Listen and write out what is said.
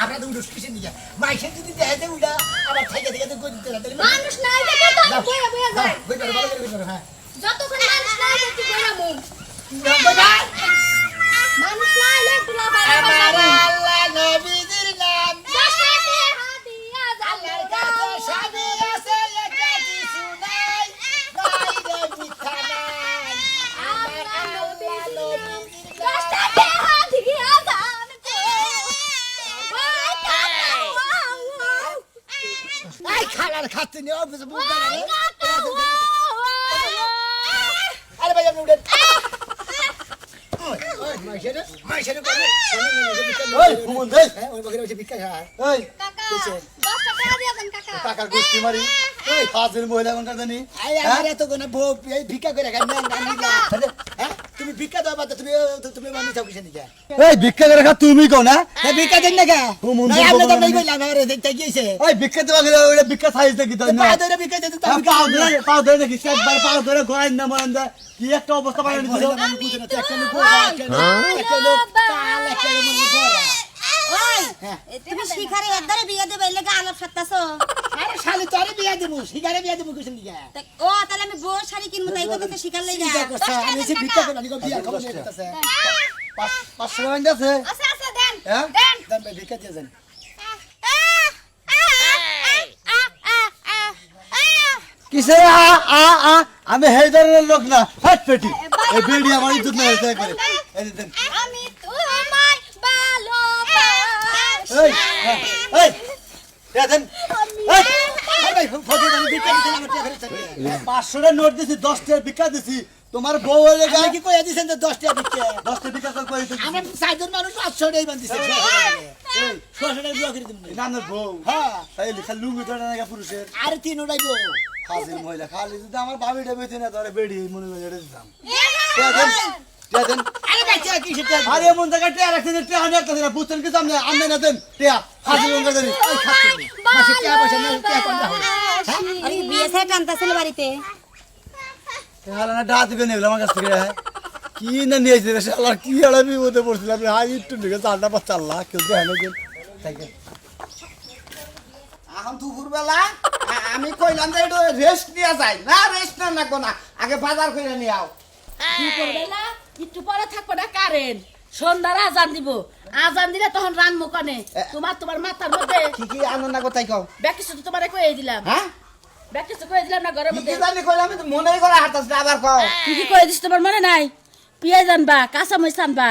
আমরা তো উড়ো কিসের দিকে মাইসের যদি দেয় যে উড়া আবার থেকে থেকে তো গদিতে না মানুষ নাই দেখে তো আমি বইয়া বইয়া যাই বই করে ভালো করে হ্যাঁ যতক্ষণ মানুষ নাই দেখি বইয়া মু বাবা মানুষ নাই একটু লাফাই আমার লাফাই আল্লাহ নবীজির নাম দশটাতে হাদিয়া আল্লাহর জানো কাছে সাবি আছে একটা কিছু নাই বাইরে মিথ্যা নাই আমার আল্লাহ নবীজির নাম দশটাতে হাদিয়া জানো এই খালার খাচ্ছে নি অফিসে বুঝতে পারে আরে ভাই আপনি উঠেন মাইশের করে ওই ঘুমন দে হ্যাঁ ওই বকরে ভিক্ষা খায় ওই কাকা 10 টাকা দিয়ে দেন কাকা টাকার গোষ্ঠী মারি ওই হাজির মহিলা কোনটা জানি আই আমার এত কোন বউ এই ভিক্ষা করে খায় না না হ্যাঁ তুমি ভিক্ষা দাও বাদ তুমি তুমি মানি চাও কিসে নিকে এই ভিক্ষা করে খা তুমি কও না এই ভিক্ষা দেন না কে ও মন না আপনি তো নাই কইলাম আরে দেখতে গিয়েছে ওই ভিক্ষা দেওয়া গেলে ওই ভিক্ষা সাইজ দেখি তাই না পা ধরে ভিক্ষা দিতে তো পাও ধরে দেখি একবার পাও ধরে গড়াই না মরান দা কি একটা অবস্থা বানাই দিছো আমি বুঝে না একটা লোক একটা লোক কাল একটা লোক মনে করা ওই হ্যাঁ তুমি শিখারে একবারে বিয়ে দেবে লাগা আলাপ সাত্তাছো আরে শালি তোরে বিয়া দেব সিগারে বিয়া দেব কিসে নিকে ও তাহলে আমি বউ শাড়ি কিনবো তাই কথা তো শিখার লাগা চিন্তা করছ আমি যে ভিক্ষা করে নিকো বিয়া খবর নিয়ে করতেছে 500 টাকা আছে আচ্ছা আচ্ছা দেন হ্যাঁ দেন দাম ভিক্ষা দিয়ে যান কিসে আমি হেই ধরনের লোক না হাট পেটি এই বেড়ি আমার ইজ্জত না হইতে করে এই দেন আমি তোমায় ভালোবাসি এই এই দেন এই ভাই ফটো আমি ভিক্ষা দিতে আমার টাকা ফেরত চাই 500 টাকা নোট দিছি 10 টাকা ভিক্ষা দিছি তোমার বউ হয়ে গেল আমি কি কইয়া দিছেন যে 10 টাকা ভিক্ষা 10 টাকা ভিক্ষা কই দিছি আমরা চারজন মানুষ 500 টাকাই বান্ধিছে এই 600 টাকা বিয়া করে দিন নানের বউ হ্যাঁ এই লেখা লুঙ্গি ধরে না পুরুষের আর তিন উড়াইবো হাজির মহিলা খালি যদি আমার বাবিটা বেঁচে না ধরে বেড়ি মনে করে এটা দিতাম দেন আরে বাচ্চা কি সেটা আরে এমন জায়গায় টিয়া রাখছে যে টিয়া হাজার টাকা বুঝছেন কি আপনি আমি না দেন টিয়া হাজির মঙ্গল দেন এই খাচ্ছেন মাসে টাকা পয়সা নেই টাকা কোনটা হবে আরে বিয়ে সেট আনতাছিল বাড়িতে তাহলে না ডাক দিবেন এগুলো আমার কাছ থেকে কি না নিয়েছে রে শালা কি আড়া বিপদে পড়ছিল আপনি হাই একটু দিকে চারটা পাঁচ চাল্লা কেউ দেখেন কেন থাকে এখন দুপুরবেলা আমি কইলাম যে একটু রেস্ট নিয়ে যাই না রেস্ট না লাগবো না আগে বাজার করে নিয়ে আও দুপুরবেলা একটু পরে থাকবো না কারেন্ট সন্ধ্যার আজান দিব আজান দিলে তখন রানমু কনে তোমার মাথার মধ্যে কি কি আনন্দ না কোথায় কও ব্যাকিস তো তোমারে কয়ে দিলাম হ্যাঁ ব্যাকিস কয়ে দিলাম না ঘরের কি মধ্যে কি জানি কইলাম আমি তো মনেই করে হাঁটাস আবার কও কি কয়ে দিস তোমার মনে নাই পিয়াজ আনবা কাঁচা মরিচ আনবা